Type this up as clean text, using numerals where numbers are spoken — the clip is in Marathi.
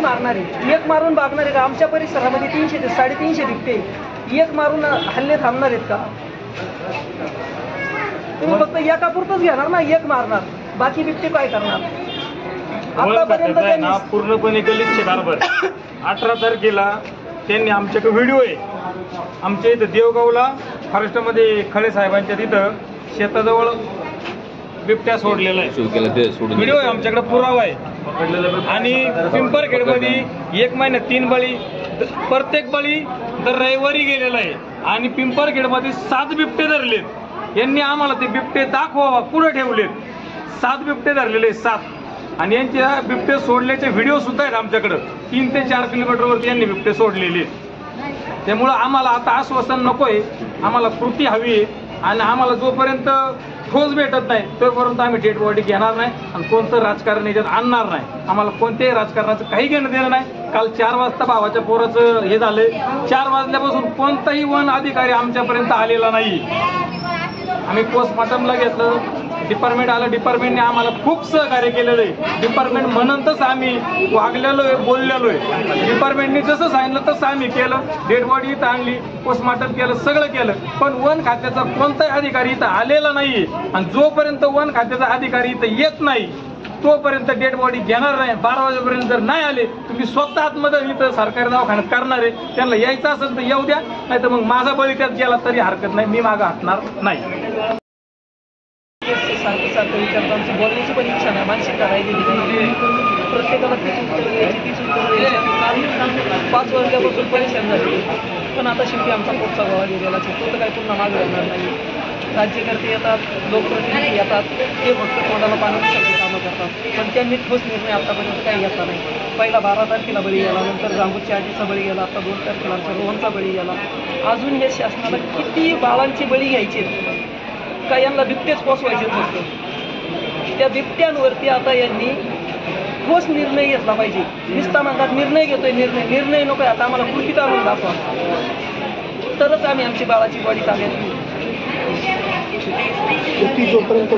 मारणारे एक मारून भागणारे का? आमच्या परिसरामध्ये 300 ते 350 बिबटे एक मारून हल्ले थांबणार आहेत का? तुम्ही फक्त एकापुरतच घेणार ना, एक मारणार, बाकी बिबटे काय करणार? आतापर्यंत पूर्णपणे गलिच्छ कारभार. 18 तारखेला त्यांनी आमच्याकडे व्हिडिओ आहे. आमच्या इथं देवगावला फॉरेस्टमध्ये खळे साहेबांच्या तिथं शेताजवळ बिबट्या सोडलेला आहे. व्हिडिओ आहे आमच्याकडे, पुरावा आहे. आणि पिंपरखेडमध्ये 1 महिन्यात 3 बळी, प्रत्येक बळी दर रविवारी गेलेला आहे. आणि पिंपरखेडमध्ये 7 बिबटे धरलेत. यांनी आम्हाला ते बिबटे दाखवा, कुठे ठेवलेत. 7 बिबटे धरलेले 7. आणि यांचे बिबटे सोडल्याचे व्हिडिओ सुद्धा आहेत आमच्याकडं. 3 ते 4 किलोमीटरवरती यांनी बिबटे सोडलेले. त्यामुळं आम्हाला आता आश्वासन नकोय, आम्हाला कृती हवी आहे. आणि आम्हाला जोपर्यंत ठोस भेटत नाही तोपर्यंत आम्ही डेड बॉडी घेणार नाही आणि कोणतं राजकारण याच्यात आणणार नाही. आम्हाला कोणत्याही राजकारणाचं काही घेणं देणं नाही. काल 4 वाजता भावाच्या पोराचं हे झालंय. 4 वाजल्यापासून कोणताही वन अधिकारी आमच्यापर्यंत आलेला नाही. आम्ही पोस्टमॉर्टमला घेतलं, डिपार्टमेंट आलं, डिपार्टमेंटने आम्हाला खूप सहकार्य केलेलं आहे. डिपार्टमेंट म्हणूनच आम्ही वागलेलो आहे, बोललेलो आहे. डिपार्टमेंटने जसं सांगितलं तसं आम्ही केलं. डेड बॉडी इथं आणली, पोस्टमॉर्टम केलं, सगळं केलं. पण वन खात्याचा कोणताही अधिकारी इथं आलेला नाही. आणि जोपर्यंत वन खात्याचा अधिकारी इथं येत नाही तोपर्यंत डेड बॉडी घेणार नाही. 12 वाजेपर्यंत जर नाही आले तुम्ही स्वतः आतमध्ये इथं सरकारी दवाखान्यात करणार आहे. त्यांना यायचं असेल तर येऊ द्या, नाही तर मग माझा बळी त्यात गेला तरी हरकत नाही, मी मागं हटणार नाही. सारखं विचारतो. आमची बोलण्याची पण इच्छा नाही, मानसिकता राहिलेली नाही. प्रत्येकाला तीच उत्तर द्यायची, तीच उत्तर द्यायची. 5 वाजल्यापासून परेशान झाले. पण आता शेवटी आमचा पोटचा गोळा गेलेला तो तर काही पुन्हा मागे राहणार नाही. राज्यकर्ते येतात, लोकप्रतिनिधी येतात, ते फक्त तोंडाला पाण्यासाठी कामं करतात. पण त्यांनी ठोस निर्णय आतापर्यंत काही घेतला नाही. पहिला 12 तारखेला बळी गेला, नंतर जांबूच्या आजीचा बळी गेला, आता 2 तारखेला आमच्या रोहनचा बळी गेला. अजून हे शासनाला किती बाळांची बळी घ्यायचे का? यांना बिबटेच पोचवायचे फक्त. त्या बिबट्यांवरती आता यांनी ठोस निर्णय घेतला पाहिजे. नुसता म्हणतात निर्णय घेतोय, निर्णय नकोय. आता आम्हाला कृतीत आणून दाखवा, तरच आम्ही आमची बाळाची बॉडी ताब्यात घेऊ. जोपर्यंत